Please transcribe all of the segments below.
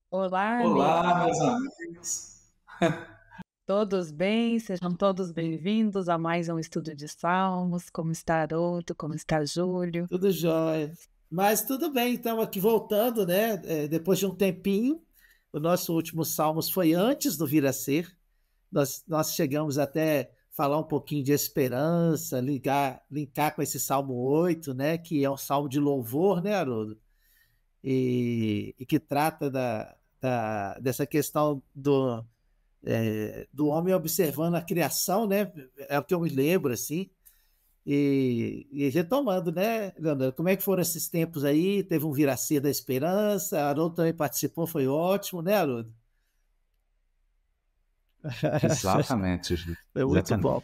Olá, Olá, amigo. meus amigos. Todos bem? Sejam todos bem-vindos a mais um estudo de Salmos. Como está Haroldo? Como está Júlio? Tudo jóia. Mas tudo bem, então, aqui voltando, né? Depois de um tempinho, o nosso último Salmos foi antes do vir a ser. Nós chegamos até falar um pouquinho de esperança, linkar com esse Salmo 8, né? Que é um salmo de louvor, né, Haroldo? E que trata dessa questão do homem observando a criação, né? É o que eu me lembro, assim. E retomando, né, Leonardo, como é que foram esses tempos aí? Teve um Viracê da Esperança, Haroldo também participou, foi ótimo, né, Haroldo? Exatamente, Ju. Foi muito Exatamente. bom.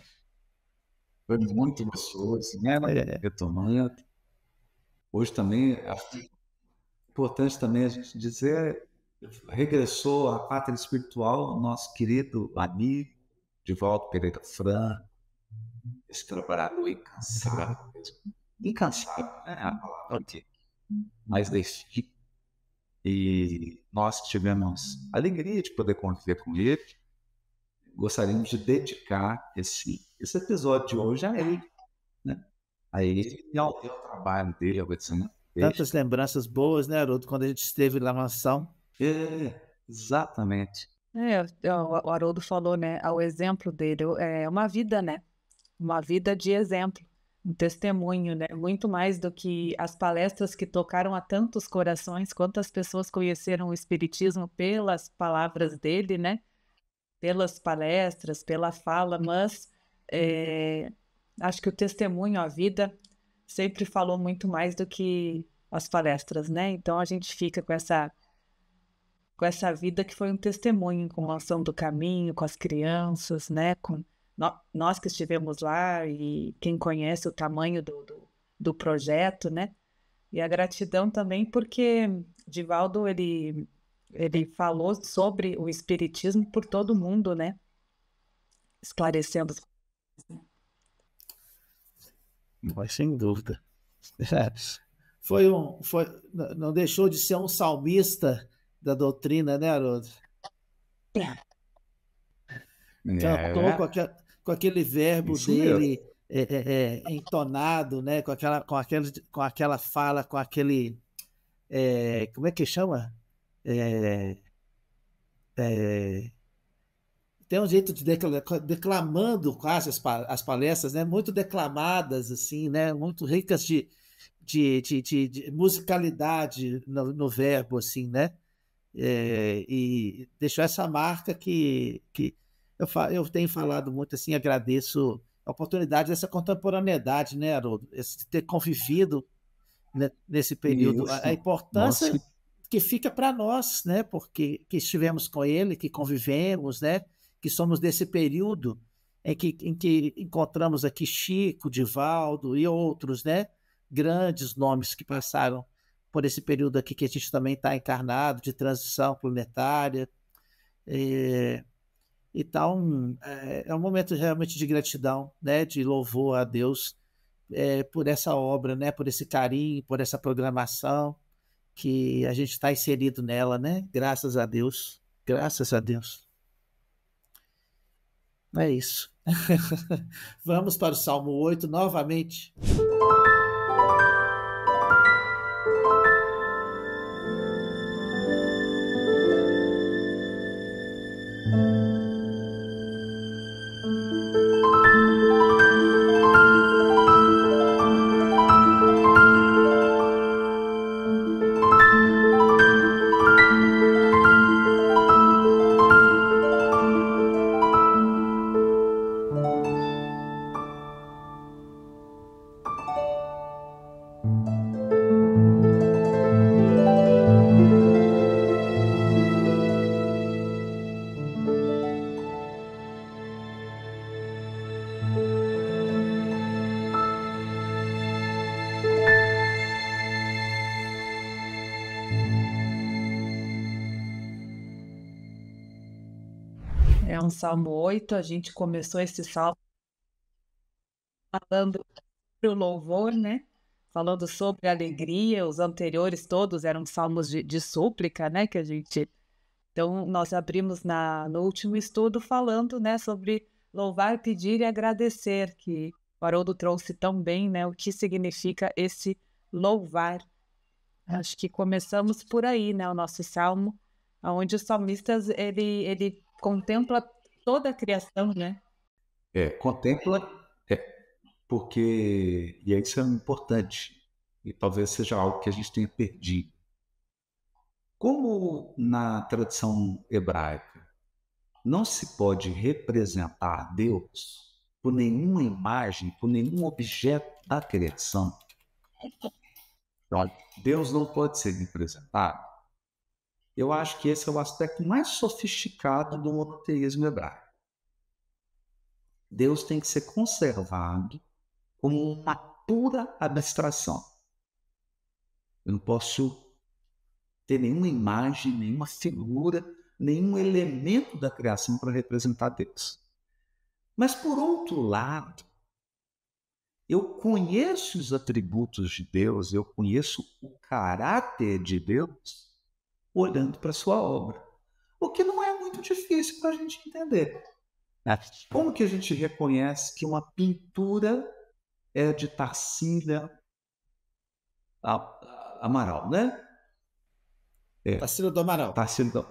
Foi muito gostoso, né? É, Retomando. Hoje também, acho importante também a gente dizer, regressou à pátria espiritual, o nosso querido amigo, Divaldo Pereira Franco, esse trabalhador incansável, incansável, né? A palavra aqui, mais desse. E nós tivemos a alegria de poder conviver com ele. Gostaríamos de dedicar esse episódio de hoje a ele, né? A ele e ao trabalho dele, ao ensinamento dele. tantas lembranças boas, né, Haroldo, quando a gente esteve lá na mansão. Exatamente. O Haroldo falou, né? Ao exemplo dele, é uma vida, né? Uma vida de exemplo, um testemunho, né? Muito mais do que as palestras que tocaram a tantos corações, quantas pessoas conheceram o Espiritismo pelas palavras dele, né? Pelas palestras, pela fala, mas acho que o testemunho, a vida, sempre falou muito mais do que as palestras, né? Então a gente fica com essa vida que foi um testemunho, com a ação do caminho, com as crianças, né? Com nós que estivemos lá e quem conhece o tamanho do projeto, né? E a gratidão também porque Divaldo, ele falou sobre o espiritismo por todo mundo, né? Esclarecendo. Mas sem dúvida. Não deixou de ser um salmista da doutrina, né, Haroldo? Cantou É, com aquele verbo isso mesmo. dele entonado, né? Com aquela fala, com aquele. Como é que chama? É, é, tem um jeito de declamando quase as palestras, né? Muito declamadas, assim, né? Muito ricas de musicalidade no verbo, assim, né? E deixou essa marca que eu tenho falado muito assim, agradeço a oportunidade dessa contemporaneidade, né, Haroldo? De ter convivido, né, nesse período, a Isso. Nossa, importância que fica para nós, né, porque que estivemos com ele, que convivemos, né, que somos desse período em que encontramos aqui Chico, Divaldo e outros, né, grandes nomes que passaram por esse período aqui que a gente também está encarnado, de transição planetária. É, então, é um momento realmente de gratidão, né, de louvor a Deus por essa obra, né, por esse carinho, por essa programação que a gente está inserido nela, né? Graças a Deus. Graças a Deus. É isso. Vamos para o Salmo 8 novamente. É um Salmo 8. A gente começou esse salmo falando sobre o louvor, né? Falando sobre a alegria. Os anteriores todos eram salmos de súplica, né? Que a gente Então, nós abrimos no último estudo falando, né, sobre louvar, pedir e agradecer, que o Haroldo trouxe tão bem, né, o que significa esse louvar. Acho que começamos por aí, né, o nosso salmo, onde o salmista ele contempla toda a criação, né? Contempla, porque, e isso é importante, e talvez seja algo que a gente tenha perdido. Como na tradição hebraica não se pode representar Deus por nenhuma imagem, por nenhum objeto da criação, Deus não pode ser representado. Eu acho que esse é o aspecto mais sofisticado do monoteísmo hebraico. Deus tem que ser conservado como uma pura abstração. Eu não posso ter nenhuma imagem, nenhuma figura, nenhum elemento da criação para representar Deus. Mas, por outro lado, eu conheço os atributos de Deus, eu conheço o caráter de Deus olhando para a sua obra. O que não é muito difícil para a gente entender. Como que a gente reconhece que uma pintura é de Tarsila Amaral, né? Tarsila do Amaral. Tarsila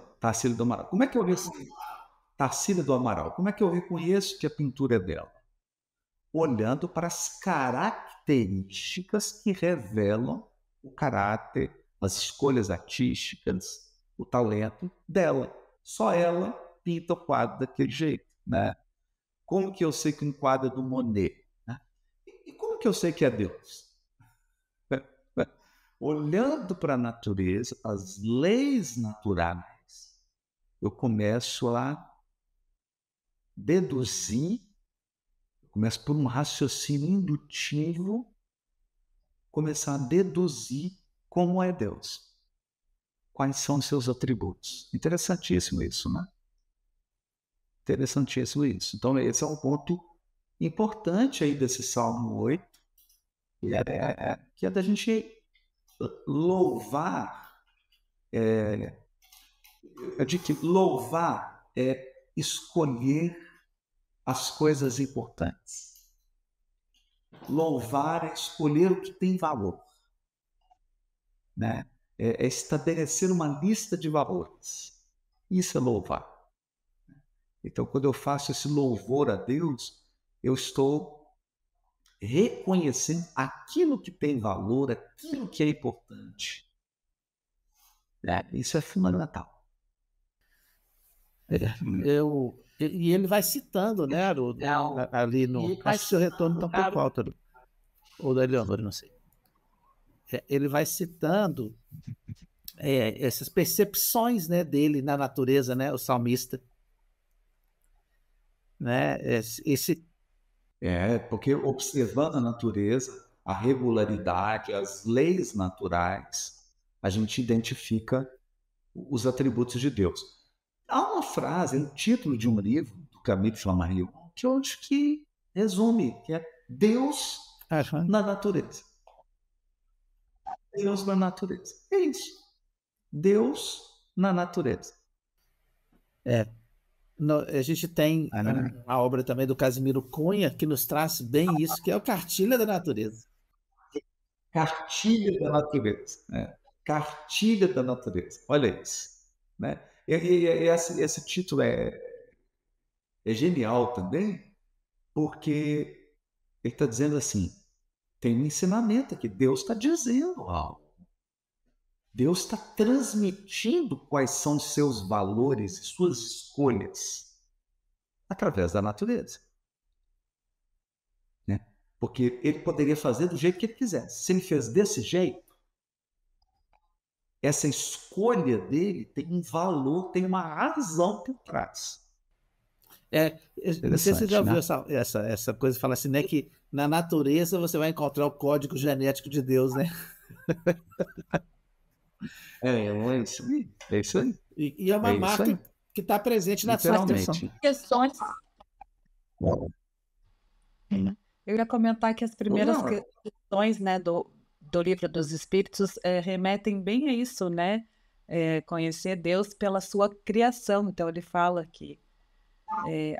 do Amaral. Como é que eu Tarsila do Amaral. Como é que eu reconheço que a pintura é dela? Olhando para as características que revelam o caráter, as escolhas artísticas, o talento dela. Só ela pinta o quadro daquele jeito, né? Como que eu sei que um quadro é do Monet? Né? E como que eu sei que é Deus? Olhando para a natureza, as leis naturais, eu começo a deduzir, começo por um raciocínio indutivo, começar a deduzir como é Deus. Quais são os seus atributos. Interessantíssimo isso, né? Interessantíssimo isso. Então, esse é um ponto importante aí desse Salmo 8, que é da gente louvar, de que louvar é escolher as coisas importantes. Louvar é escolher o que tem valor, né? É estabelecer uma lista de valores. Isso é louvar. Então, quando eu faço esse louvor a Deus, eu estou reconhecendo aquilo que tem valor, aquilo que é importante. Isso é fundamental. E ele vai citando, né, Haroldo? Ali no. Acho que seu retorno está um pouco alto, Haroldo. Ou da Eleonora, não sei. Ele vai citando essas percepções, né, dele na natureza, né, o salmista. Né, porque observando a natureza, a regularidade, as leis naturais, a gente identifica os atributos de Deus. Há uma frase, um título de um livro do Camille Flammarion, que eu acho que resume, que é Deus na natureza. Deus na natureza. É isso. Deus na natureza. A gente tem a obra também do Casimiro Cunha, que nos traz bem isso, que é o Cartilha da Natureza. Cartilha da Natureza. Cartilha da Natureza. Olha isso. Né? Esse título é genial também, porque ele está dizendo assim, tem um ensinamento aqui, Deus está dizendo algo. Deus está transmitindo quais são os seus valores e suas escolhas através da natureza. Né? Porque ele poderia fazer do jeito que ele quisesse. Se ele fez desse jeito, essa escolha dele tem um valor, tem uma razão por trás. Não sei se você já ouviu essa coisa, fala assim, né, que na natureza você vai encontrar o código genético de Deus, né? É isso aí. E é uma marca que está presente na sua questões. Eu ia comentar que as primeiras questões, né, do Livro dos Espíritos remetem bem a isso, né? conhecer Deus pela sua criação. Então ele fala que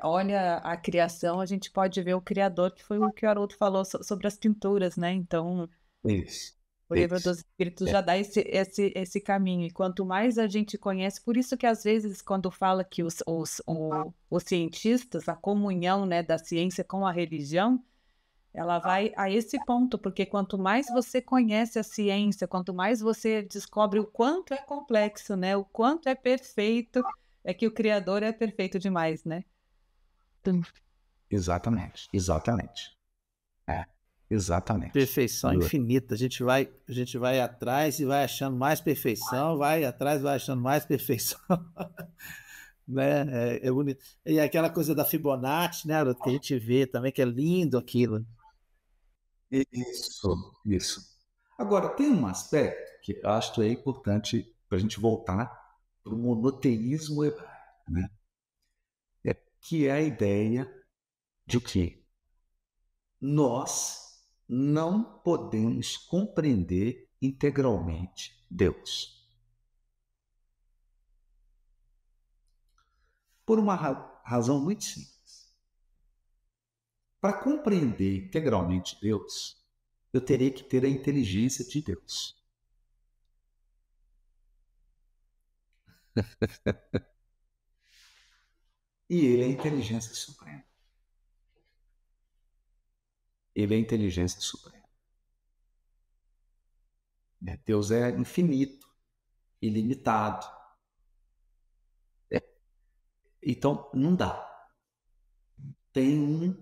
olha a criação, a gente pode ver o Criador, que foi o que o Haroldo falou sobre as pinturas, né? Então Isso. o livro dos Espíritos já dá esse caminho. E quanto mais a gente conhece, por isso que às vezes quando fala que os cientistas, a comunhão, né, da ciência com a religião, ela vai a esse ponto, porque quanto mais você conhece a ciência, quanto mais você descobre o quanto é complexo, né, o quanto é perfeito, é que o Criador é perfeito demais, né? Exatamente. Exatamente. Perfeição infinita. A gente vai atrás e vai achando mais perfeição, vai atrás, vai achando mais perfeição. Né? É bonito. E aquela coisa da Fibonacci, né, Haroldo, que a gente vê também, que é lindo aquilo. Isso. Agora, tem um aspecto que eu acho que é importante para a gente voltar para o monoteísmo hebraico, né? Que é a ideia de que nós não podemos compreender integralmente Deus. Por uma razão muito simples. Para compreender integralmente Deus, eu teria que ter a inteligência de Deus. E ele é a inteligência suprema. Ele é a inteligência suprema. Deus é infinito, ilimitado. Então, não dá. Tem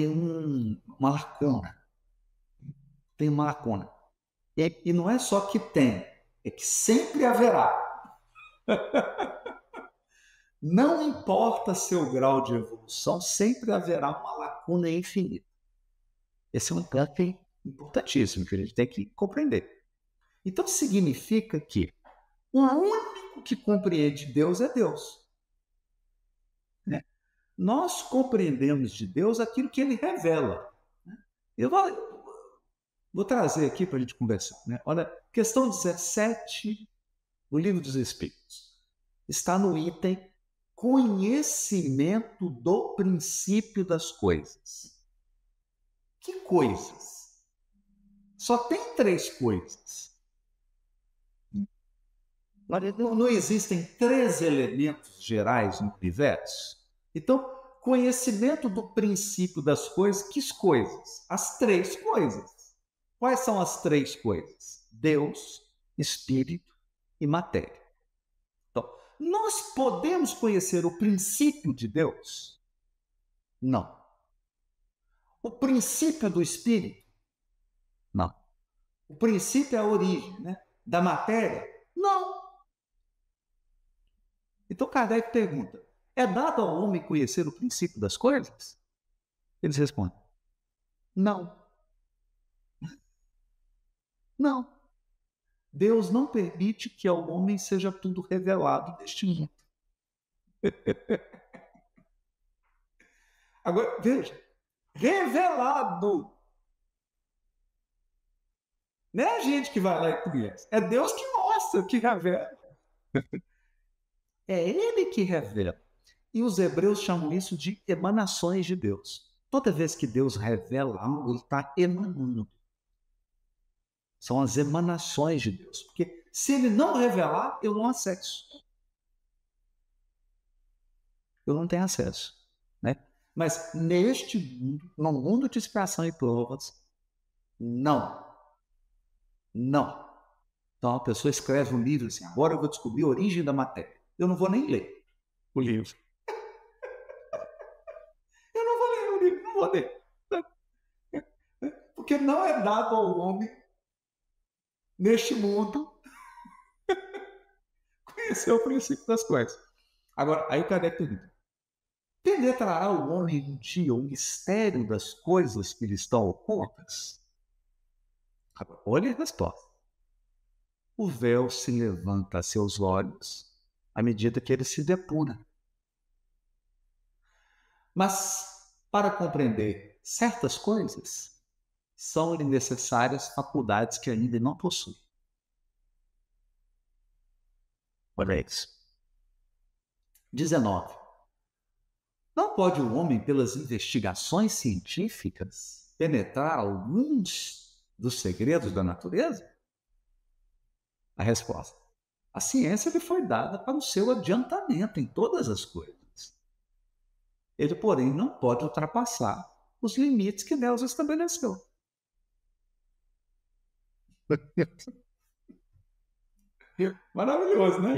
uma lacuna. Tem uma lacuna. E não é só que tem, é que sempre haverá. Não importa seu grau de evolução, sempre haverá uma lacuna infinita. Esse é um ponto importantíssimo que a gente tem que compreender. Então, significa que o único que compreende Deus é Deus. Né? Nós compreendemos de Deus aquilo que Ele revela. Eu vou trazer aqui para a gente conversar. Né? Olha, questão 17 do Livro dos Espíritos. Está no item conhecimento do princípio das coisas. Que coisas? Só tem 3 coisas. Não existem 3 elementos gerais no universo? Então, conhecimento do princípio das coisas, que coisas? As 3 coisas. Quais são as 3 coisas? Deus, Espírito e matéria. Então, nós podemos conhecer o princípio de Deus? Não. O princípio do Espírito? Não. O princípio é a origem, né, da matéria? Não. Então Kardec pergunta, é dado ao homem conhecer o princípio das coisas? Eles respondem, não. Não. Deus não permite que ao homem seja tudo revelado neste mundo. Agora, veja, revelado. Não é a gente que vai lá e conhece, é Deus que mostra, que revela. É Ele que revela. E os hebreus chamam isso de emanações de Deus. Toda vez que Deus revela algo, Ele está emanando. São as emanações de Deus. Porque se Ele não revelar, eu não acesso. Eu não tenho acesso. Né? Mas neste mundo, no mundo de expiação e provas, não. Não. Então a pessoa escreve um livro assim, agora eu vou descobrir a origem da matéria. Eu não vou nem ler o livro. Eu não vou ler o livro, não vou ler. Porque não é dado ao homem, neste mundo, conhecer o princípio das coisas. Agora, aí o Kardec pergunta, penetrará o homem um dia o mistério das coisas que lhe estão ocultas? Agora, olha a resposta. O véu se levanta a seus olhos à medida que ele se depura. Mas, para compreender certas coisas, são-lhe necessárias faculdades que ainda não possui. Olha isso. 19. Não pode o homem, pelas investigações científicas, penetrar alguns dos segredos da natureza? A resposta: a ciência lhe foi dada para o seu adiantamento em todas as coisas. Ele, porém, não pode ultrapassar os limites que Deus estabeleceu. Maravilhoso, né?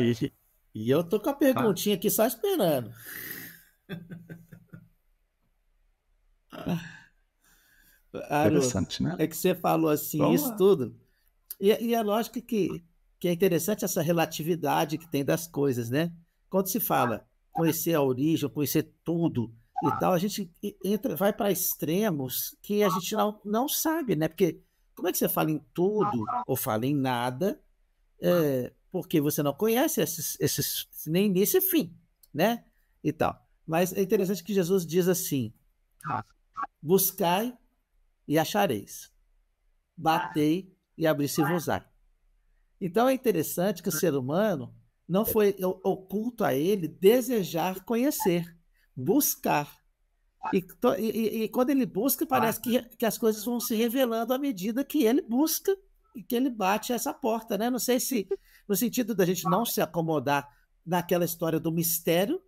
E eu tô com a perguntinha aqui só esperando. Interessante, né? É que você falou assim, Vamos isso lá. tudo. E é lógico que é interessante essa relatividade que tem das coisas, né? Quando se fala conhecer a origem, conhecer tudo e tal, a gente vai para extremos que a gente não sabe, né? Porque como é que você fala em tudo ou fala em nada, porque você não conhece esses nem início e fim, né? E tal. Mas é interessante que Jesus diz assim: buscai e achareis, batei e abri-se-vos-á. Então é interessante que o ser humano não foi oculto a ele desejar conhecer, buscar. E quando ele busca, parece que as coisas vão se revelando à medida que ele busca e que ele bate essa porta, né? Não sei se no sentido da gente não se acomodar naquela história do mistério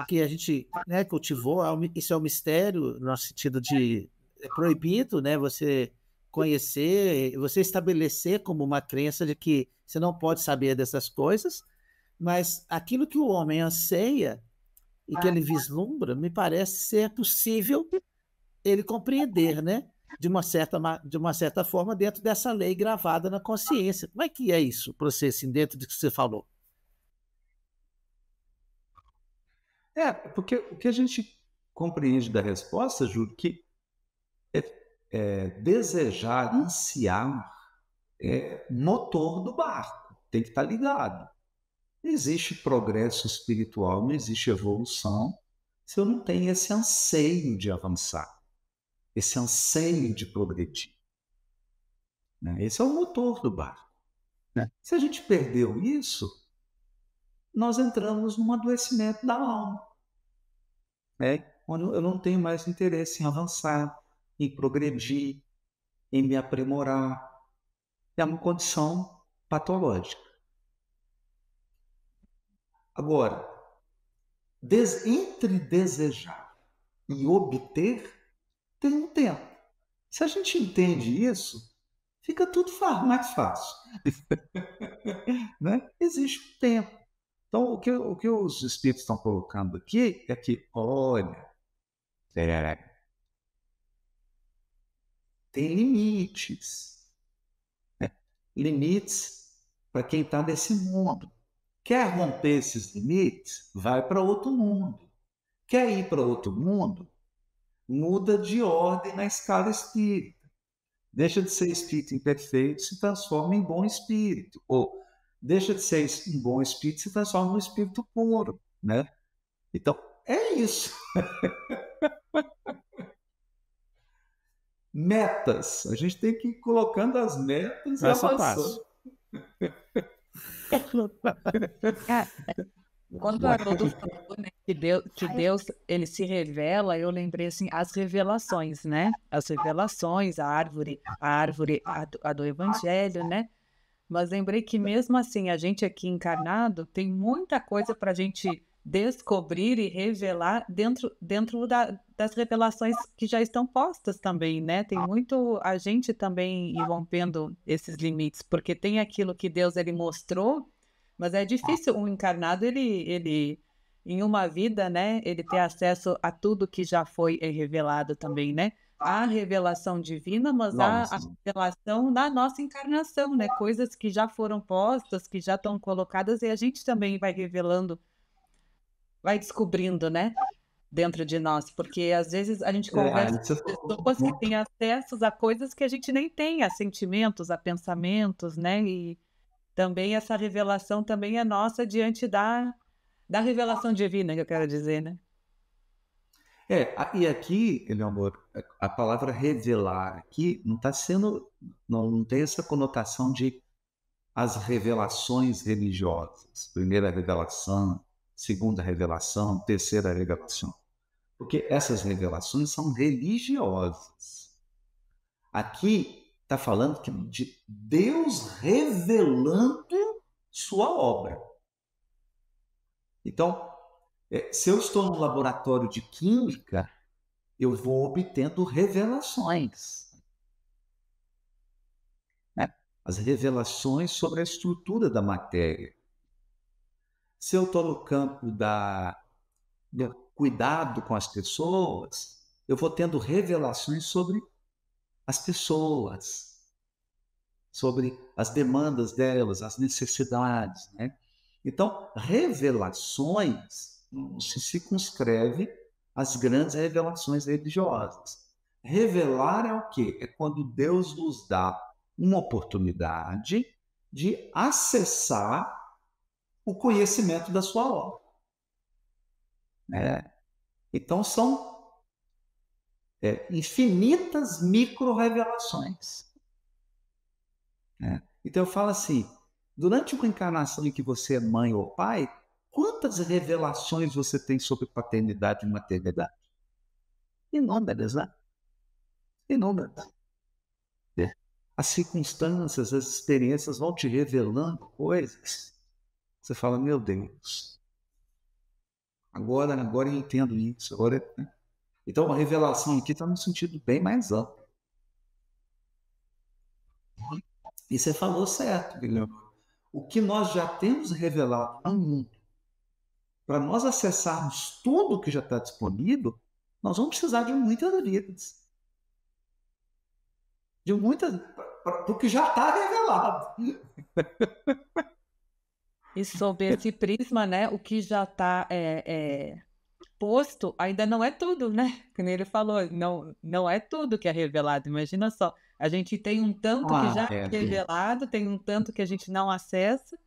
que a gente, né, cultivou, isso é um mistério no sentido de proibido, né? Você conhecer, você estabelecer como uma crença de que você não pode saber dessas coisas, mas aquilo que o homem anseia e que ele vislumbra, me parece ser possível ele compreender, né? De uma certa forma, dentro dessa lei gravada na consciência. Como é que é isso para você, assim, dentro do que você falou? Porque o que a gente compreende da resposta, Júlio, que desejar, ansiar, é motor do barco, tem que estar ligado. Não existe progresso espiritual, não existe evolução se eu não tenho esse anseio de avançar, esse anseio de progredir. Né? Esse é o motor do barco. Né? Se a gente perdeu isso, nós entramos num adoecimento da alma. Onde eu não tenho mais interesse em avançar, em progredir, em me aprimorar. É uma condição patológica. Agora, entre desejar e obter, tem um tempo. Se a gente entende isso, fica tudo mais fácil. Né? Existe um tempo. Então, o que os espíritos estão colocando aqui é que, olha, tem limites. Né? Limites para quem está nesse mundo. Quer romper esses limites? Vai para outro mundo. Quer ir para outro mundo? Muda de ordem na escala espírita. Deixa de ser espírito imperfeito, se transforma em bom espírito. Ou deixa de ser um bom espírito, se transforma em um espírito puro. Né? Então, é isso. Metas. A gente tem que ir colocando as metas e avançando. Quando o Haroldo falou, né, que Deus ele se revela, eu lembrei assim, as revelações, né? As revelações, a árvore a do Evangelho, né? Mas lembrei que mesmo assim, a gente aqui encarnado tem muita coisa para a gente descobrir e revelar dentro das revelações que já estão postas também, né? Tem muito a gente também ir rompendo esses limites, porque tem aquilo que Deus ele mostrou, mas é difícil um encarnado ele em uma vida, né? Ele ter acesso a tudo que já foi revelado também, né? A revelação divina, mas a revelação da nossa encarnação, né? Coisas que já foram postas, que já estão colocadas, e a gente também vai revelando, vai descobrindo, né? Dentro de nós, porque às vezes a gente conversa com pessoas que têm acessos a coisas que a gente nem tem, a sentimentos, a pensamentos, né? E também essa revelação também é nossa diante da revelação divina, que eu quero dizer, né? E aqui, meu amor, a palavra revelar aqui não está sendo, não tem essa conotação de as revelações religiosas. Primeira revelação, segunda revelação, terceira revelação. Porque essas revelações são religiosas. Aqui está falando de Deus revelando sua obra. Então, se eu estou no laboratório de química, eu vou obtendo revelações. Né? As revelações sobre a estrutura da matéria. Se eu estou no campo do cuidado com as pessoas, eu vou tendo revelações sobre as pessoas, sobre as demandas delas, as necessidades. Né? Então, revelações não se circunscreve às grandes revelações religiosas. Revelar é o quê? É quando Deus nos dá uma oportunidade de acessar o conhecimento da sua obra. Então, são infinitas micro-revelações. Então, eu falo assim, durante uma encarnação em que você é mãe ou pai, quantas revelações você tem sobre paternidade e maternidade? Inúmeras, né? Inúmeras. As circunstâncias, as experiências vão te revelando coisas. Você fala, meu Deus, agora eu entendo isso. Agora, né? Então, a revelação aqui está num sentido bem mais amplo. E você falou certo, Guilherme. O que nós já temos revelado ao mundo, para nós acessarmos tudo que já está disponível, nós vamos precisar de muitas vidas. De muitas, do que já está revelado. E sob esse prisma, né, o que já está posto ainda não é tudo, né? Como ele falou, não é tudo que é revelado. Imagina só, a gente tem um tanto que já é revelado, tem um tanto que a gente não acessa,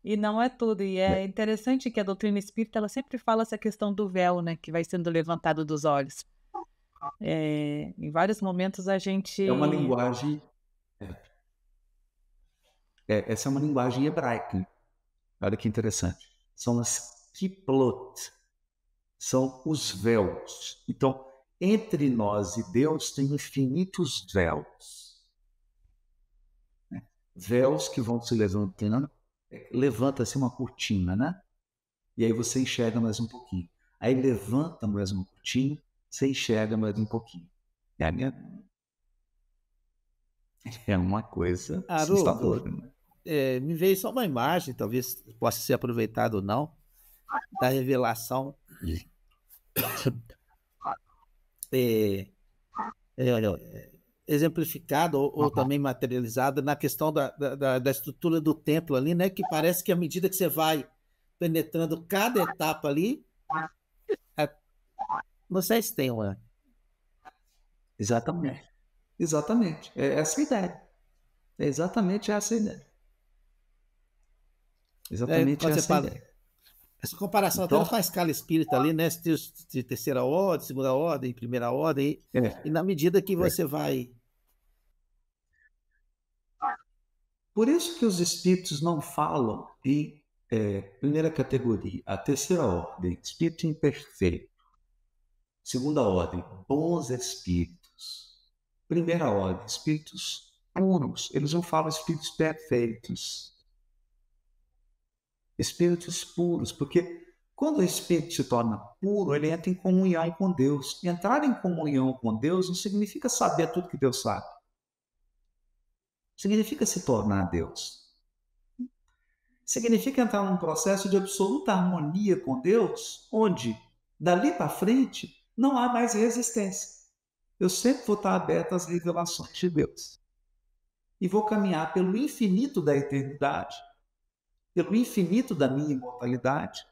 e não é tudo. E é interessante que a doutrina espírita, ela sempre fala essa questão do véu, né, que vai sendo levantado dos olhos. Em vários momentos a gente... É uma linguagem... essa é uma linguagem hebraica. Olha que interessante. São as kiplot. São os véus. Então, entre nós e Deus tem infinitos véus. Véus que vão se levantando. Levanta-se uma cortina, né? E aí você enxerga mais um pouquinho. Aí levanta mais uma cortina, você enxerga mais um pouquinho. É uma coisa assustadora. Né? Me veio só uma imagem, talvez possa ser aproveitado ou não, da revelação exemplificada ou também materializada na questão da estrutura do templo ali, né? Que parece que à medida que você vai penetrando cada etapa ali, não sei se tem uma... Exatamente. Exatamente. É essa a ideia. É exatamente essa a ideia. Exatamente essa a ideia. Essa comparação então, até com a escala espírita ali, né? De terceira ordem, segunda ordem, primeira ordem. E na medida que você vai... Por isso que os espíritos não falam em primeira categoria, a terceira ordem, espírito imperfeito. Segunda ordem, bons espíritos. Primeira ordem, espíritos puros. Eles não falam espíritos perfeitos. Espíritos puros, porque quando o espírito se torna puro, ele entra em comunhão com Deus. E entrar em comunhão com Deus não significa saber tudo que Deus sabe. Significa se tornar Deus. Significa entrar num processo de absoluta harmonia com Deus, onde, dali para frente, não há mais resistência. Eu sempre vou estar aberto às revelações de Deus. E vou caminhar pelo infinito da eternidade, pelo infinito da minha imortalidade,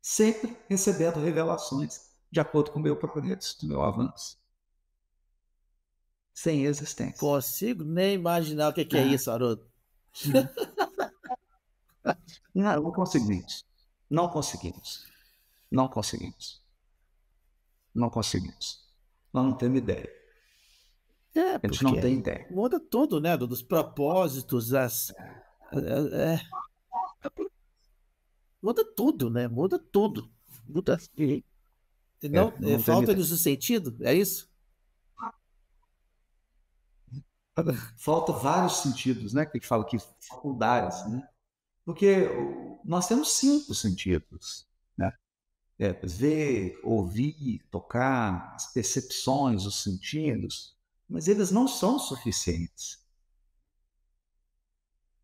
sempre recebendo revelações de acordo com o meu progresso, do meu avanço. Sem existência. Consigo nem imaginar o que é isso, Haroldo. Não conseguimos. Não conseguimos. Não conseguimos. Não conseguimos. Nós não temos ideia. A gente não tem ideia. Muda tudo, né? Dos propósitos, É, muda tudo, né? Muda tudo. Muda. Não, Não tem falta-lhes o sentido, é isso? Falta vários sentidos, né? Que a gente fala aqui, faculdades, né? Porque nós temos 5 sentidos, né? Ver, ouvir, tocar, as percepções, os sentidos, mas eles não são suficientes.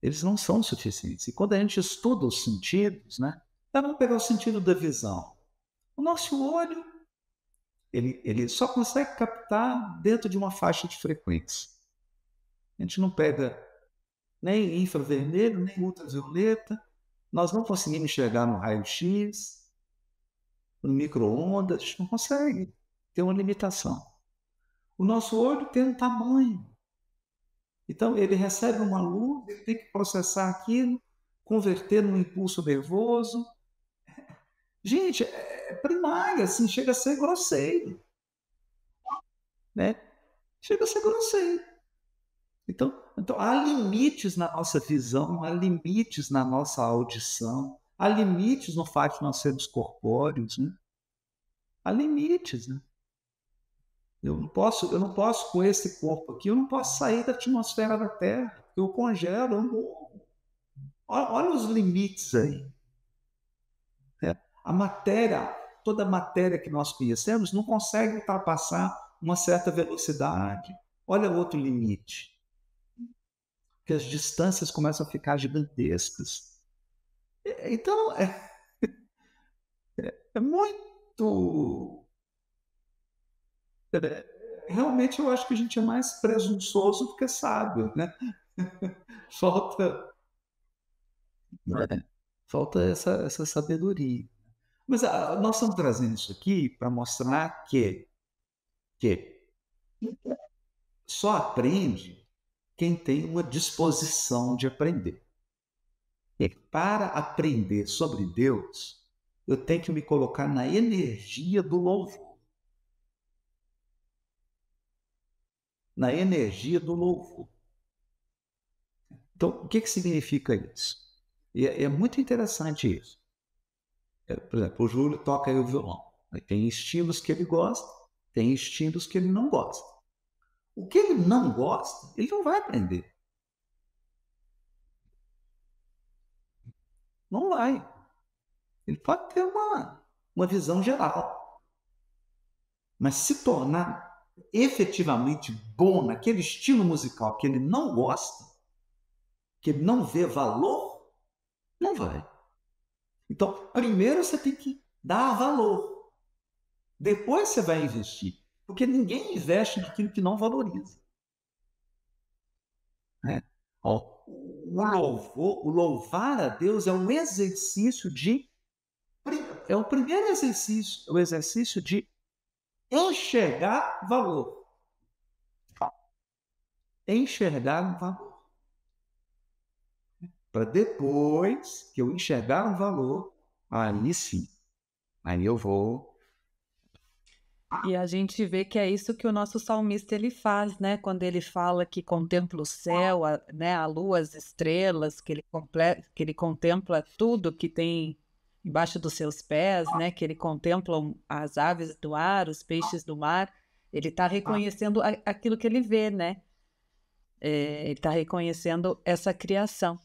Eles não são suficientes. E quando a gente estuda os sentidos, né? Então, vamos pegar o sentido da visão. O nosso olho, ele só consegue captar dentro de uma faixa de frequência. A gente não pega nem infravermelho, nem ultravioleta. Nós não conseguimos enxergar no raio-x, no micro-ondas, a gente não consegue. Tem uma limitação. O nosso olho tem um tamanho. Então, ele recebe uma luz, ele tem que processar aquilo, converter num impulso nervoso. Gente, é primário, assim, chega a ser grosseiro. Né? Chega a ser grosseiro. Então, há limites na nossa visão, há limites na nossa audição, há limites no fato de nós sermos corpóreos, né? Há limites, né? Eu não posso com esse corpo aqui, eu não posso sair da atmosfera da Terra, eu congelo, eu morro. Olha os limites aí. Né? A matéria, toda a matéria que nós conhecemos não consegue ultrapassar uma certa velocidade. Olha outro limite. Que as distâncias começam a ficar gigantescas. Então, é muito. Realmente, eu acho que a gente é mais presunçoso do que sábio, né? Falta, falta essa sabedoria. Mas nós estamos trazendo isso aqui para mostrar que só aprende quem tem uma disposição de aprender. E para aprender sobre Deus, eu tenho que me colocar na energia do louvor. Na energia do louvor. Então, o que significa isso? E é muito interessante isso. Por exemplo, o Júlio toca aí o violão. Tem estilos que ele gosta, tem estilos que ele não gosta. O que ele não gosta, ele não vai aprender. Não vai. Ele pode ter uma visão geral. Mas se tornar efetivamente bom naquele estilo musical que ele não gosta, que ele não vê valor, não vai. Então, primeiro você tem que dar valor. Depois você vai investir. Porque ninguém investe naquilo que não valoriza. Né? O louvar a Deus é um exercício de... É o primeiro exercício, o exercício de enxergar valor. Enxergar um valor. Para depois que eu enxergar um valor, aí sim, aí eu vou... E a gente vê que é isso que o nosso salmista ele faz, né? Quando ele fala que contempla o céu, né? A lua, as estrelas, que ele contempla tudo que tem embaixo dos seus pés, né? Que ele contempla as aves do ar, os peixes do mar. Ele está reconhecendo aquilo que ele vê, né? Ele está reconhecendo essa criação.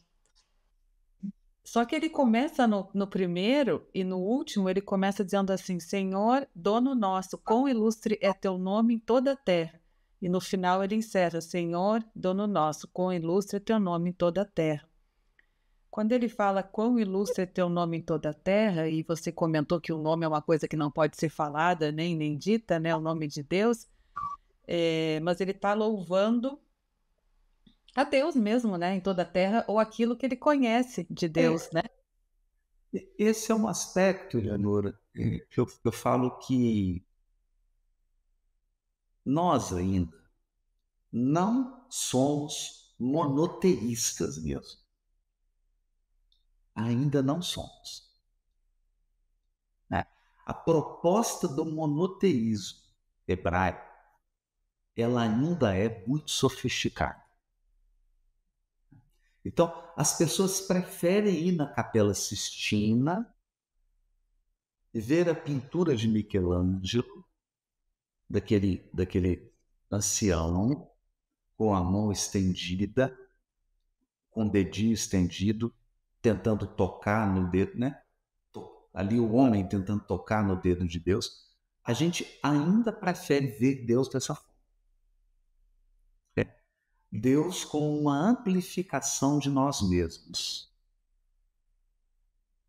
Só que ele começa no primeiro e no último, ele começa dizendo assim: Senhor, dono nosso, quão ilustre é teu nome em toda a terra. E no final ele encerra: Senhor, dono nosso, quão ilustre é teu nome em toda a terra. Quando ele fala quão ilustre é teu nome em toda a terra, e você comentou que o nome é uma coisa que não pode ser falada nem dita, né? O nome de Deus, mas ele está louvando a Deus mesmo, né? Em toda a terra, ou aquilo que ele conhece de Deus, né? Esse é um aspecto, Eleonora, que eu falo que nós ainda não somos monoteístas mesmo. Ainda não somos. Né? A proposta do monoteísmo hebraico, ela ainda é muito sofisticada. Então, as pessoas preferem ir na Capela Sistina e ver a pintura de Michelangelo, daquele ancião, com a mão estendida, com o dedinho estendido, tentando tocar no dedo, né? Ali o homem tentando tocar no dedo de Deus. A gente ainda prefere ver Deus dessa forma. Deus com uma amplificação de nós mesmos.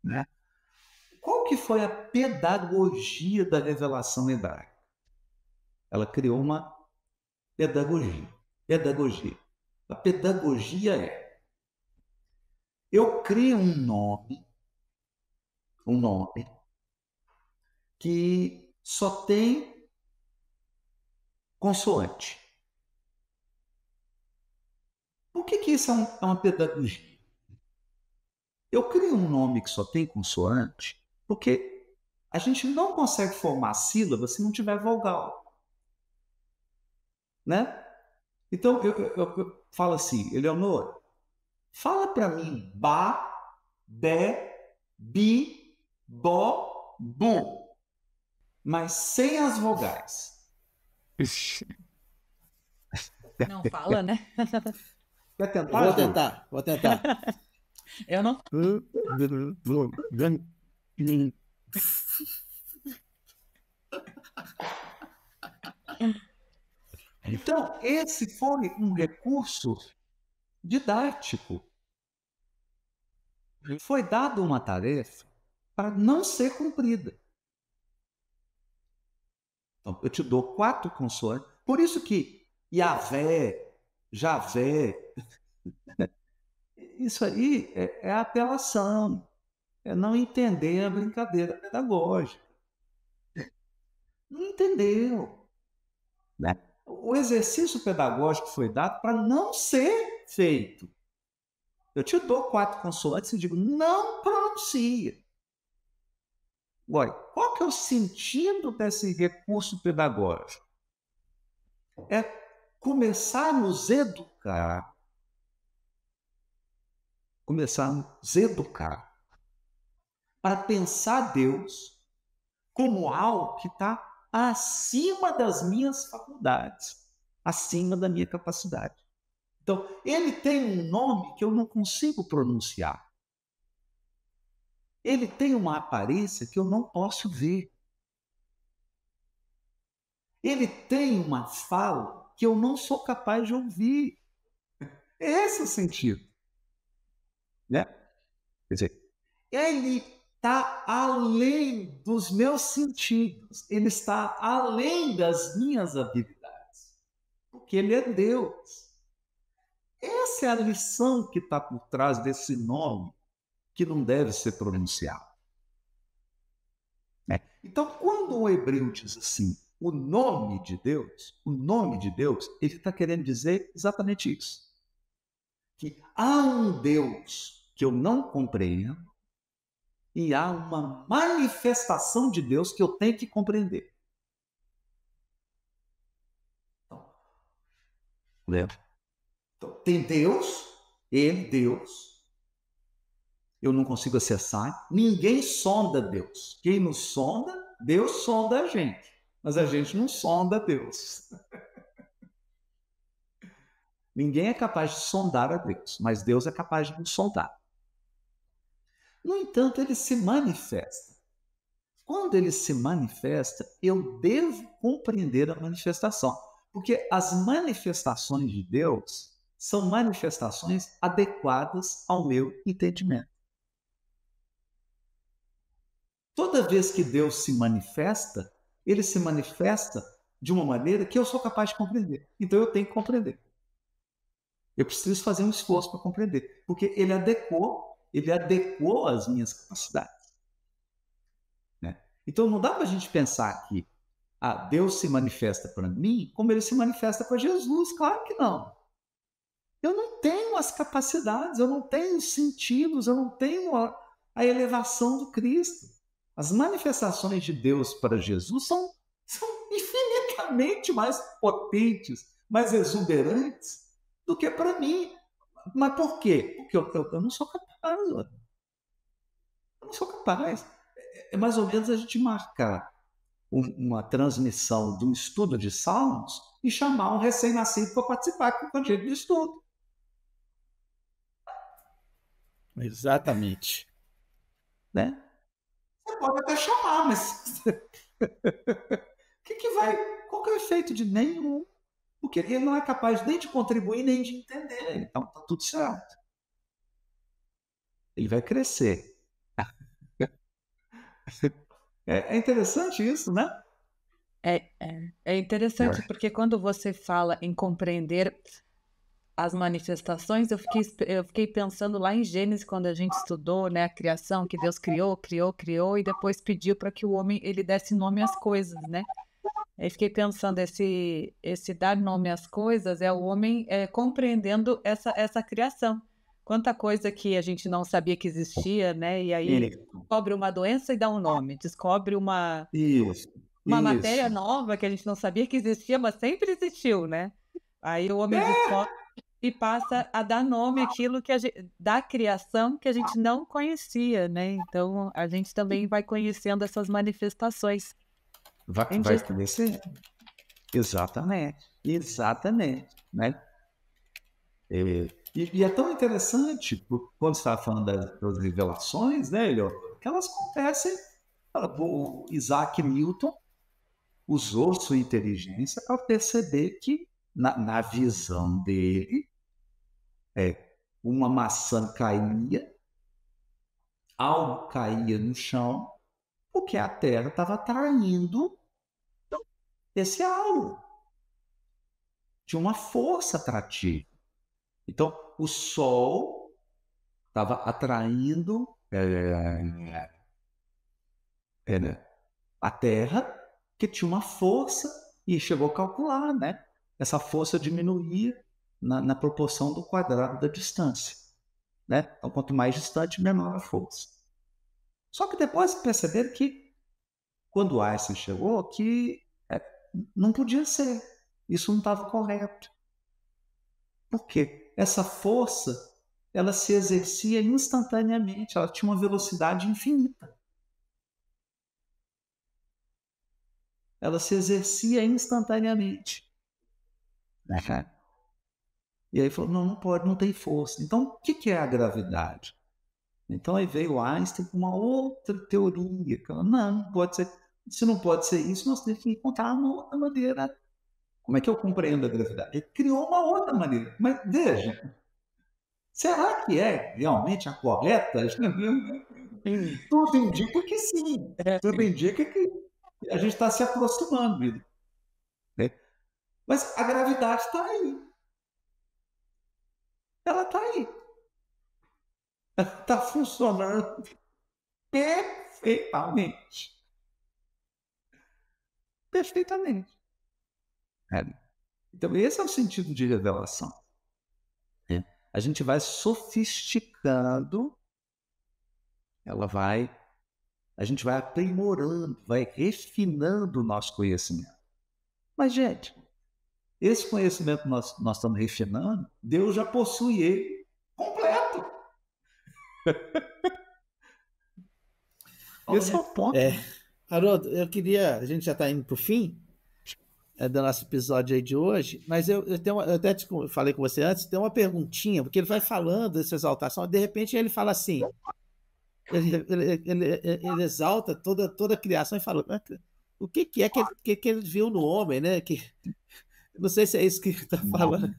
Né? Qual que foi a pedagogia da revelação hebraica? Ela criou uma pedagogia. A pedagogia é: eu crio um nome que só tem consoante. Por que isso é uma pedagogia? Eu crio um nome que só tem consoante porque a gente não consegue formar sílaba se não tiver vogal. Né? Então, eu falo assim: Eleonora, fala para mim ba, be, bi, bo, bu, mas sem as vogais. Não fala, né? Quer tentar? Vou tentar. Eu não. Então, esse foi um recurso didático. Foi dada uma tarefa para não ser cumprida. Então, eu te dou 4 consoantes. Por isso que Yahvé, Javé, isso aí é apelação, é não entender a brincadeira pedagógica. Não entendeu. Né? O exercício pedagógico foi dado para não ser feito. Eu te dou 4 consoantes e digo: não pronuncia. Agora, qual que é o sentido desse recurso pedagógico? É começar a nos educar. Para pensar Deus como algo que está acima das minhas faculdades, acima da minha capacidade. Então, ele tem um nome que eu não consigo pronunciar. Ele tem uma aparência que eu não posso ver. Ele tem uma fala que eu não sou capaz de ouvir. Esse é o sentido. Né? Quer dizer, ele está além dos meus sentidos. Ele está além das minhas habilidades. Porque ele é Deus. Essa é a lição que está por trás desse nome que não deve ser pronunciado. Então, quando o hebreu diz assim, o nome de Deus, ele está querendo dizer exatamente isso. Que há um Deus que eu não compreendo e há uma manifestação de Deus que eu tenho que compreender. Então, tem Deus, ele, Deus. Eu não consigo acessar. Ninguém sonda Deus. Quem nos sonda, Deus sonda a gente. Mas a gente não sonda Deus. Ninguém é capaz de sondar a Deus, mas Deus é capaz de nos sondar. No entanto, ele se manifesta. Quando ele se manifesta, eu devo compreender a manifestação. Porque as manifestações de Deus são manifestações adequadas ao meu entendimento. Toda vez que Deus se manifesta, ele se manifesta de uma maneira que eu sou capaz de compreender. Então eu tenho que compreender. Eu preciso fazer um esforço para compreender, porque ele adequou as minhas capacidades. Né? Então não dá para a gente pensar que Deus se manifesta para mim como ele se manifesta para Jesus. Claro que não. Eu não tenho as capacidades, eu não tenho os sentidos, eu não tenho a elevação do Cristo. As manifestações de Deus para Jesus são infinitamente mais potentes, mais exuberantes do que para mim. Mas por quê? Porque eu não sou capaz. Eu não sou capaz. É mais ou menos a gente marcar uma transmissão de um estudo de Salmos e chamar um recém-nascido para participar com a gente do estudo. Exatamente. Né? Você pode até chamar, mas que vai? Qual que é o efeito de nenhum? Porque ele não é capaz nem de contribuir nem de entender. Então tá tudo certo. Ele vai crescer. É interessante isso, né? É interessante porque quando você fala em compreender as manifestações, eu fiquei pensando lá em Gênesis, quando a gente estudou, né, a criação, que Deus criou, e depois pediu para que o homem ele desse nome às coisas, né? Aí fiquei pensando, esse dar nome às coisas é o homem compreendendo essa criação. Quanta coisa que a gente não sabia que existia, né? E aí descobre uma doença e dá um nome, descobre uma matéria nova que a gente não sabia que existia, mas sempre existiu, né? Aí o homem descobre e passa a dar nome àquilo da criação que a gente não conhecia, né? Então a gente também vai conhecendo essas manifestações. Vai conhecer. Exatamente. Né? E é tão interessante, quando você estava falando das revelações, né, Elio, que elas acontecem. O Isaac Newton usou sua inteligência para perceber que, na visão dele, uma maçã caía, algo caía no chão, porque a Terra estava atraindo esse algo. Tinha uma força atrativa. Então, o Sol estava atraindo a Terra, que tinha uma força, e chegou a calcular, né? Essa força diminuía na proporção do quadrado da distância. Né? Então, quanto mais distante, menor a força. Só que depois perceberam que, quando Einstein chegou, que não podia ser. Isso não estava correto. Por quê? Essa força, ela se exercia instantaneamente, ela tinha uma velocidade infinita. Ela se exercia instantaneamente. E aí falou, não pode, não tem força. Então, o que é a gravidade? Então aí veio Einstein com uma outra teoria. Não pode ser. Se não pode ser isso, nós temos que encontrar uma outra maneira. Como é que eu compreendo a gravidade? Ele criou uma outra maneira. Mas veja, será que é realmente a correta? Tudo indica que sim. Tudo indica que a gente está se aproximando. Né? Mas a gravidade está aí. Ela está aí. Ela está funcionando perfeitamente. Perfeitamente. Então, esse é o sentido de revelação. A gente vai sofisticando, a gente vai aprimorando, vai refinando o nosso conhecimento. Mas, gente, esse conhecimento que nós estamos refinando, Deus já possui ele completo. Esse é o ponto. Haroldo, a gente já está indo para o fim do nosso episódio aí de hoje, mas eu até falei com você antes, tem uma perguntinha, porque ele vai falando dessa exaltação, de repente ele fala assim, ele exalta toda a criação e fala, o que é que ele viu no homem, né? Não sei se é isso que ele está falando.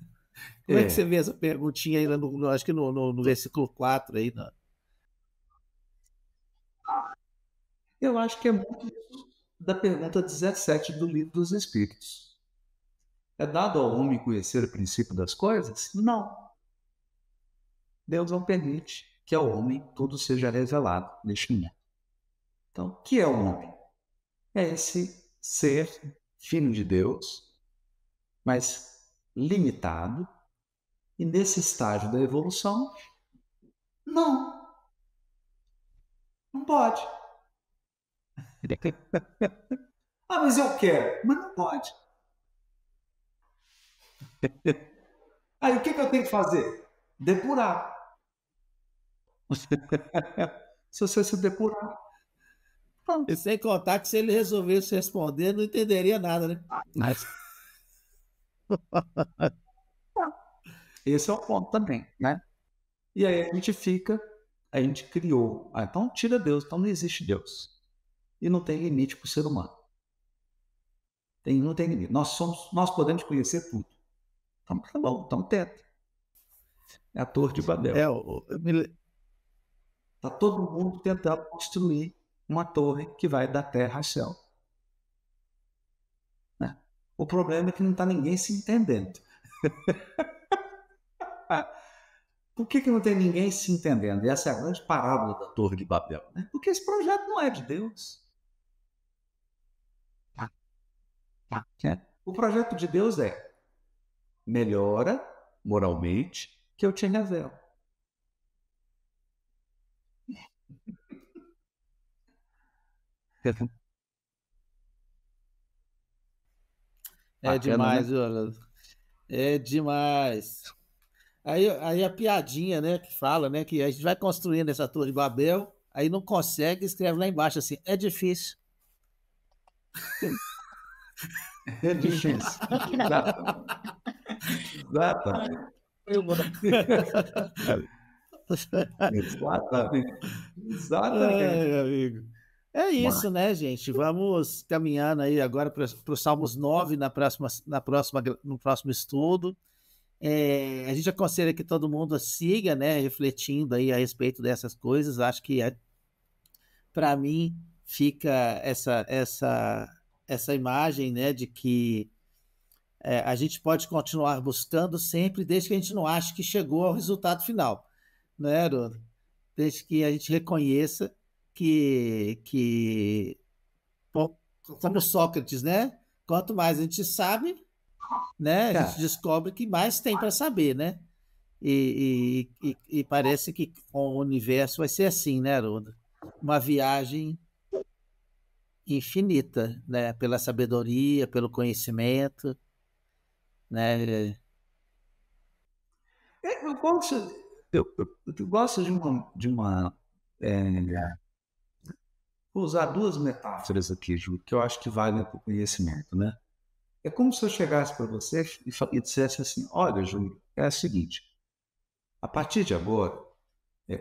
Como é que você vê essa perguntinha aí, acho que no versículo 4 aí, não? Eu acho que é muito da pergunta 17 do Livro dos Espíritos. É dado ao homem conhecer o princípio das coisas? Não. Deus não permite que ao homem tudo seja revelado neste mundo. Então, o que é o homem? É esse ser filho de Deus, mas limitado, e nesse estágio da evolução, não pode. Mas eu quero, mas não pode. Aí o que eu tenho que fazer? depurar. Se você se depurar. E sem contar que se ele resolvesse responder, não entenderia nada, né? Mas... Esse é o ponto também, né? E aí a gente criou. Então tira Deus, então não existe Deus. E não tem limite para o ser humano. Não tem limite. Nós podemos conhecer tudo. Então tá bom, então tenta. É a Torre de Babel. Está todo mundo tentando construir uma torre que vai da terra ao céu. Né? O problema é que não está ninguém se entendendo. Por que não tem ninguém se entendendo? E essa é a grande parábola da Torre de Babel. Né? Porque esse projeto não é de Deus. O projeto de Deus é: melhora moralmente que eu te revelo. É demais, né? É demais. Aí a piadinha, né, que fala, né, que a gente vai construindo essa Torre de Babel, aí não consegue, escreve lá embaixo assim, é difícil. É difícil. Exatamente. Exatamente. Amigo. É isso, né, gente? Vamos caminhando aí agora para os Salmos 9 no próximo estudo. A gente aconselha que todo mundo siga, né, refletindo aí a respeito dessas coisas. Acho que para mim fica essa imagem, né, de que a gente pode continuar buscando sempre, desde que a gente não ache que chegou ao resultado final, né, Haroldo? Desde que a gente reconheça que como Sócrates, né? Quanto mais a gente sabe, né, a gente descobre que mais tem para saber, né? E parece que com o universo vai ser assim, né, Haroldo? Uma viagem infinita, né? Pela sabedoria, pelo conhecimento, né? Eu gosto de uma vou usar duas metáforas aqui, Ju, que eu acho que valem para o conhecimento, né? É como se eu chegasse para você e dissesse assim: olha, Júlio, é o seguinte, a partir de agora,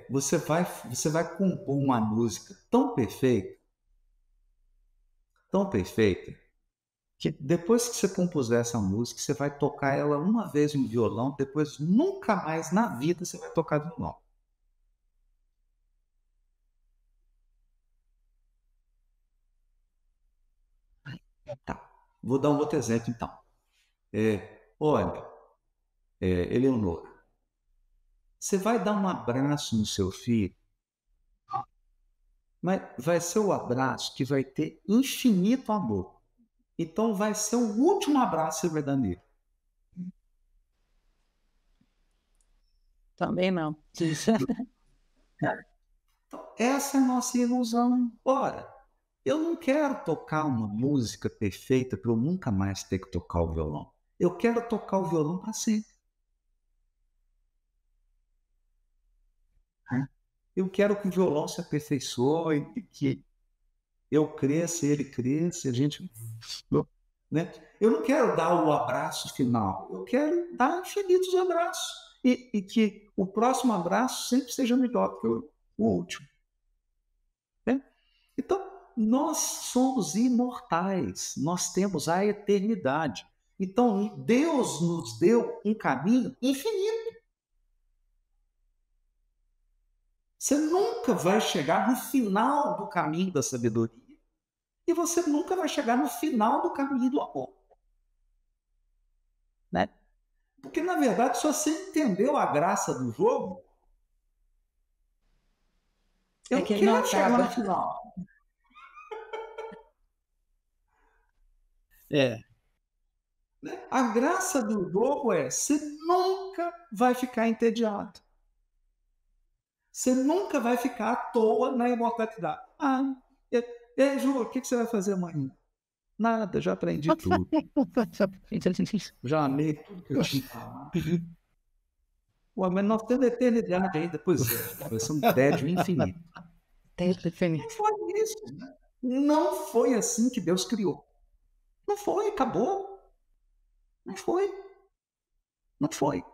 você vai compor uma música tão perfeita, que depois que você compuser essa música, você vai tocar ela uma vez no violão, depois nunca mais na vida você vai tocar violão. Tá. Vou dar um outro exemplo, então. Olha, Eleonora, você vai dar um abraço no seu filho, mas vai ser o abraço que vai ter infinito amor. Então vai ser o último abraço que você vai dar nele. Também não. Então, essa é a nossa ilusão. Ora, eu não quero tocar uma música perfeita para eu nunca mais ter que tocar o violão. Eu quero tocar o violão para sempre. Eu quero que o violão se aperfeiçoe, que eu cresça, ele cresça, a gente... Né? Eu não quero dar o abraço final, eu quero dar infinitos abraços. E que o próximo abraço sempre seja melhor que o último. Né? Então, nós somos imortais, nós temos a eternidade. Então, Deus nos deu um caminho infinito. Você nunca vai chegar no final do caminho da sabedoria e você nunca vai chegar no final do caminho do amor. Né? Porque, na verdade, se você entendeu a graça do jogo, eu não quero chegar no final. A graça do jogo é: você nunca vai ficar entediado. Você nunca vai ficar à toa na imortalidade. Ju, o que você vai fazer amanhã? Nada, já aprendi tudo. Já amei tudo que eu tinha falado. Ué, mas nós temos eternidade ainda. Pois é, vai ser um tédio infinito. Tédio infinito. Não foi isso, né? Não foi assim que Deus criou. Não foi, acabou. Não foi. Não foi.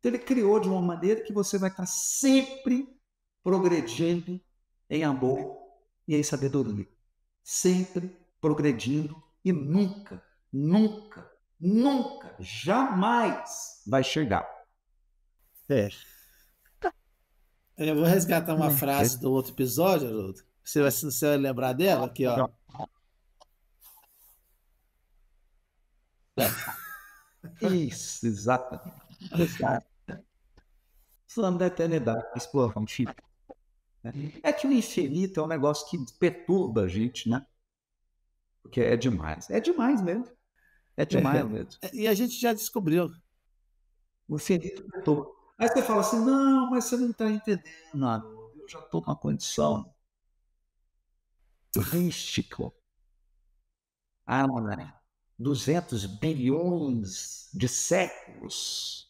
Ele criou de uma maneira que você vai estar sempre progredindo em amor e em sabedoria. Sempre progredindo e nunca, nunca, nunca, jamais vai chegar. Eu vou resgatar uma frase do outro episódio, Haroldo. Você vai lembrar dela? Aqui, ó. Isso, exatamente. Falando da eternidade, explorando infinito. É que o infinito é um negócio que perturba a gente, né? Porque é demais. É demais mesmo. É demais mesmo. E a gente já descobriu. O infinito perturba. Aí você fala assim, não, mas você não está entendendo, Haroldo. Eu já estou numa condição rística. Há 200 bilhões de séculos.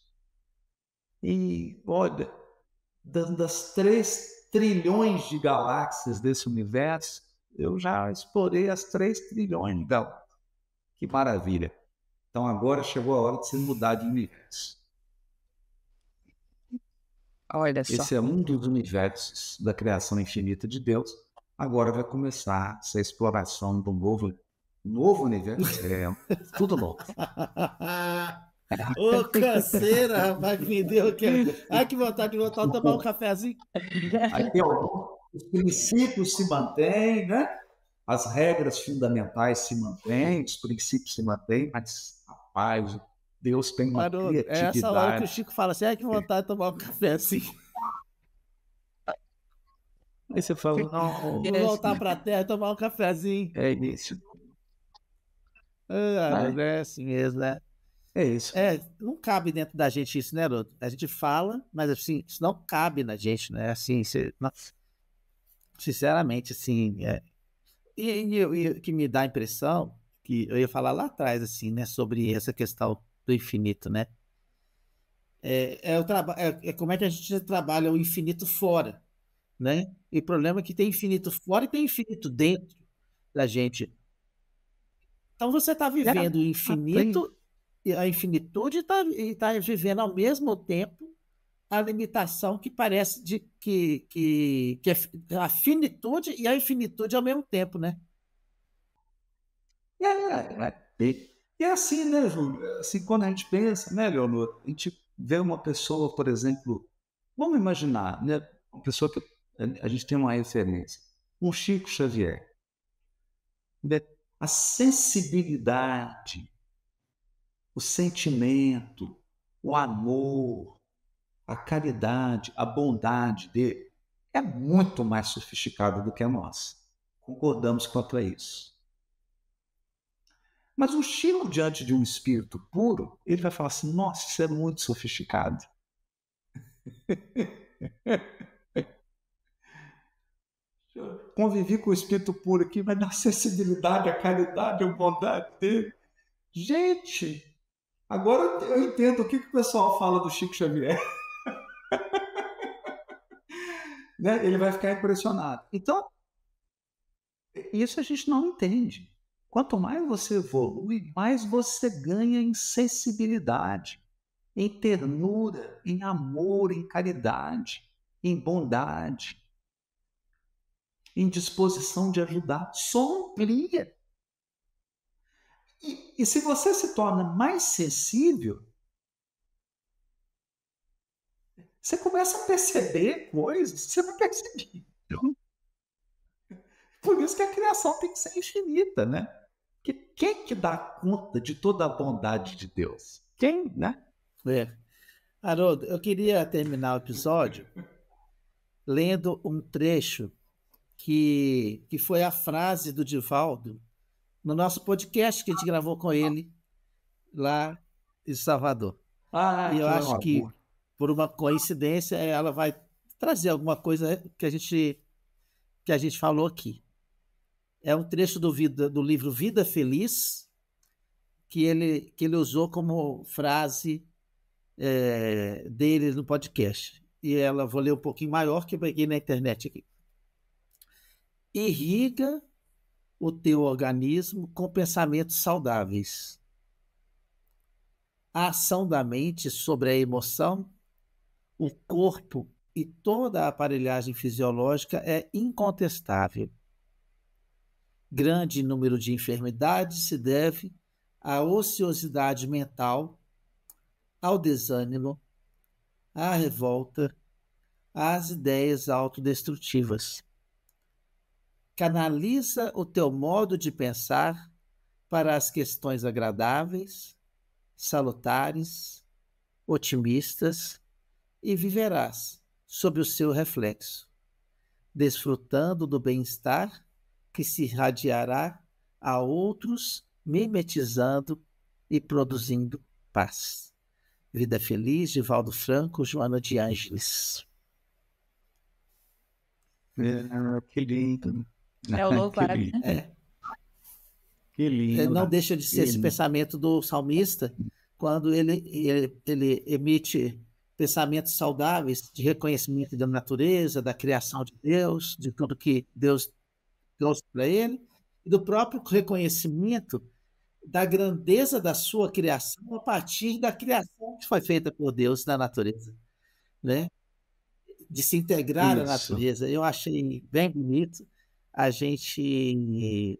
E, olha, das 3 trilhões de galáxias desse universo, eu já explorei as 3 trilhões de galáxias. Que maravilha. Então agora chegou a hora de se mudar de universo. Olha só. Esse é um dos universos da criação infinita de Deus. Agora vai começar essa exploração do novo universo. É tudo novo. Ô, canseira, rapaz, que me deu aqui. Ai, que vontade de voltar a tomar um cafezinho. Aqui, ó, os princípios se mantêm, né? As regras fundamentais se mantêm, os princípios se mantêm, mas, rapaz, Deus tem uma criatividade. É essa hora que o Chico fala assim, ai, que vontade de tomar um cafezinho. Aí você fala, não, vou voltar para a terra e tomar um cafezinho. É isso. É assim mesmo, né? É isso. Não cabe dentro da gente isso, né, Haroldo? A gente fala, mas assim, isso não cabe na gente, né? Assim, sinceramente, assim, E o que me dá a impressão, que eu ia falar lá atrás, assim, né, sobre essa questão do infinito, né? Como é que a gente trabalha o infinito fora, né? E o problema é que tem infinito fora e tem infinito dentro da gente. Então você está vivendo o infinito, a infinitude e tá vivendo ao mesmo tempo a limitação que parece que é a finitude e a infinitude ao mesmo tempo, né? E é assim, né, Júlio? Assim, quando a gente pensa, né, Leonor? A gente vê uma pessoa, por exemplo, vamos imaginar, né? Uma pessoa que a gente tem uma referência, um Chico Xavier. Né? A sensibilidade, o sentimento, o amor, a caridade, a bondade dele é muito mais sofisticada do que a nossa. Concordamos quanto a isso. Mas o Chico, diante de um espírito puro, ele vai falar assim, nossa, isso é muito sofisticado. Convivi com o espírito puro aqui, mas na sensibilidade, a caridade, a bondade dele. Gente, agora eu entendo o que o pessoal fala do Chico Xavier. Né? Ele vai ficar impressionado. Então, isso a gente não entende. Quanto mais você evolui, mais você ganha em sensibilidade, em ternura, em amor, em caridade, em bondade, em disposição de ajudar. Só amplia. E se você se torna mais sensível, você começa a perceber coisas que você não percebia. Por isso que a criação tem que ser infinita, né? Que quem que dá conta de toda a bondade de Deus? Quem, né? Haroldo, eu queria terminar o episódio lendo um trecho que foi a frase do Divaldo no nosso podcast que a gente gravou com ele lá em Salvador. E eu acho que, por uma coincidência, ela vai trazer alguma coisa que a gente falou aqui. É um trecho do livro Vida Feliz, que ele usou como frase dele no podcast. E ela, vou ler um pouquinho maior, que eu peguei na internet aqui. Irriga o teu organismo com pensamentos saudáveis. A ação da mente sobre a emoção, o corpo e toda a aparelhagem fisiológica é incontestável. Grande número de enfermidades se deve à ociosidade mental, ao desânimo, à revolta, às ideias autodestrutivas. Canaliza o teu modo de pensar para as questões agradáveis, salutares, otimistas, e viverás sob o seu reflexo, desfrutando do bem-estar que se irradiará a outros, mimetizando e produzindo paz. Vida Feliz, Divaldo Franco, Joana de Ângeles. Que lindo. É o louvado. Que lindo. Que lindo. Não deixa de ser esse pensamento do salmista, quando ele emite pensamentos saudáveis de reconhecimento da natureza, da criação de Deus, de tudo que Deus trouxe para ele, e do próprio reconhecimento da grandeza da sua criação a partir da criação que foi feita por Deus na natureza, né? De se integrar à natureza. Eu achei bem bonito. A gente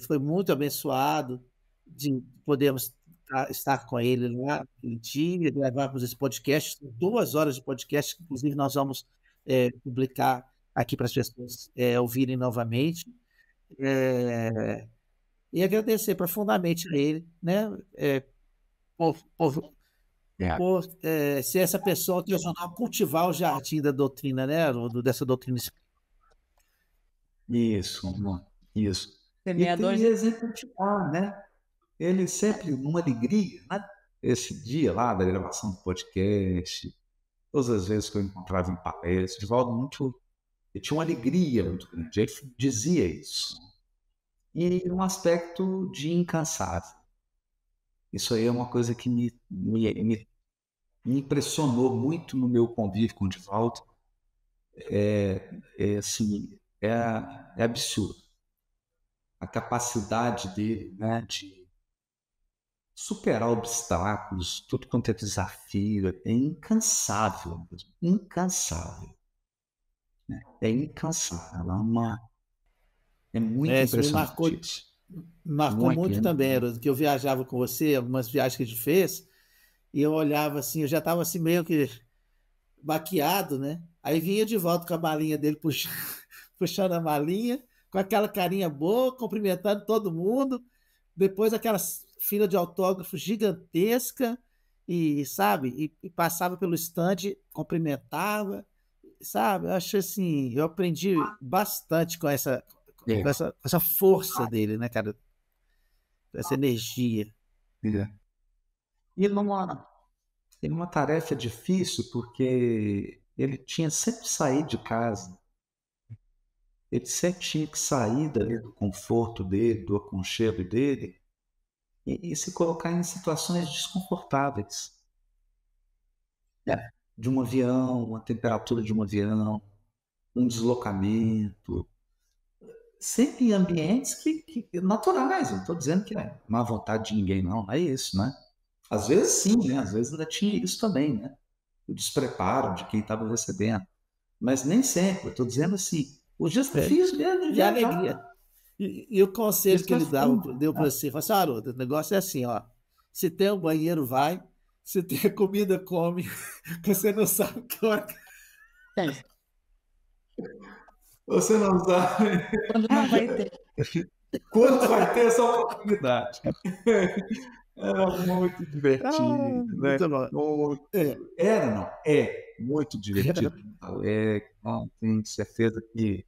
foi muito abençoado de podermos estar com ele lá naquele dia, gravarmos esse podcast, 2 horas de podcast, que inclusive nós vamos publicar aqui para as pessoas ouvirem novamente. E agradecer profundamente a ele, né? Por ser essa pessoa que vai cultivar o jardim da doutrina, né, Haroldo? Dessa doutrina espírita. Isso. E tem exemplificar, né? Ele sempre numa alegria, né? Esse dia lá da gravação do podcast, todas as vezes que eu encontrava em palestra, Divaldo ele tinha uma alegria muito grande, ele dizia isso. E um aspecto de incansável. Isso aí é uma coisa que me impressionou muito no meu convívio com o Divaldo. É absurdo. A capacidade dele, né, de superar obstáculos, tudo quanto é desafio, é incansável mesmo. Incansável. É incansável. É muito impressionante isso. Marcou muito também, Haroldo, que eu viajava com você, algumas viagens que a gente fez, e eu olhava assim, eu já estava assim meio que baqueado, né? Aí vinha de volta com a malinha dele, puxando a malinha, com aquela carinha boa, cumprimentando todo mundo, depois aquela fila de autógrafos gigantesca, e sabe, e passava pelo stand, cumprimentava, sabe? Eu acho assim, eu aprendi bastante com essa força dele, né, cara? Essa energia. E numa tarefa difícil, porque ele tinha sempre que sair de casa. Ele sempre tinha que sair do conforto dele, do aconchego dele, e se colocar em situações desconfortáveis. De um avião, uma temperatura de um avião, um deslocamento. Sempre em ambientes que naturais. Não estou dizendo que é má vontade de ninguém, não é isso, né? Às vezes sim, né? Às vezes ainda tinha isso também, né? O despreparo de quem estava recebendo. Mas nem sempre. Eu estou dizendo assim, os desafios mesmo de alegria. E o conselho que ele deu para você, falou assim, Haroldo, o negócio é assim, ó, se tem um banheiro, vai, se tem comida, come, você não sabe que hora. Você não sabe. Quando não vai ter. Quando vai ter essa oportunidade? Era muito divertido, né? É muito divertido. Tenho certeza que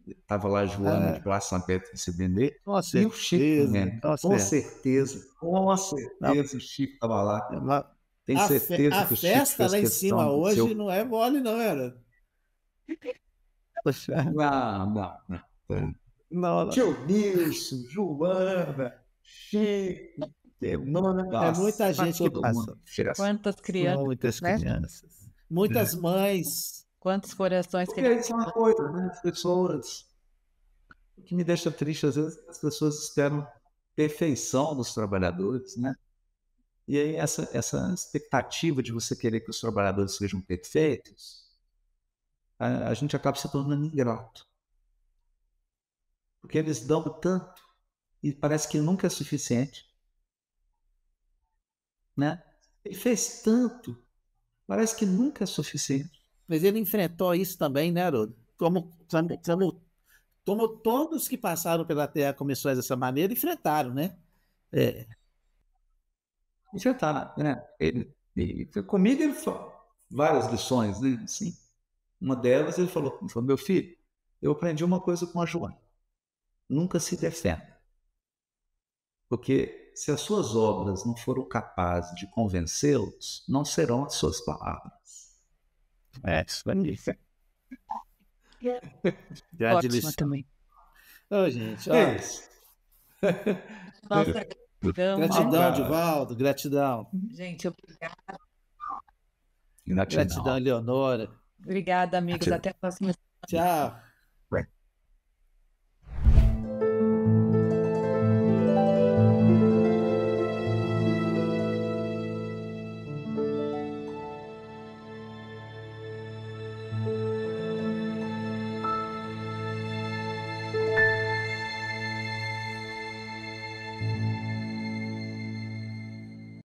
estava lá Joana de braço aberto recebendo ele. E o Chico também. Com certeza o Chico estava lá. Tenho certeza que o Chico festa lá em cima hoje não é mole, não, era? Não. Tio Nilson, Joana, Chico, É muita gente que passa. Quantas crianças, Muitas né? crianças. Muitas mães. Quantos corações que Porque isso é uma coisa, né? As pessoas. O que me deixa triste, às vezes, as pessoas esperam perfeição dos trabalhadores, né? E aí, essa expectativa de você querer que os trabalhadores sejam perfeitos, a gente acaba se tornando ingrato. Porque eles dão tanto e parece que nunca é suficiente, né? Ele fez tanto, parece que nunca é suficiente. Mas ele enfrentou isso também, né, Haroldo? Como todos que passaram pela Terra com missões dessa maneira enfrentaram, né? Já tá, né? Comigo ele falou várias lições, né? Assim, uma delas ele falou, meu filho, eu aprendi uma coisa com a Joana. Nunca se defenda. Porque se as suas obras não foram capazes de convencê-los, não serão as suas palavras. Isso aí. ótima também. Gente, É isso. Nossa, gratidão, Divaldo, gratidão. gente, Gratidão, Eleonora. Obrigada, amigos. Até a próxima. Tchau.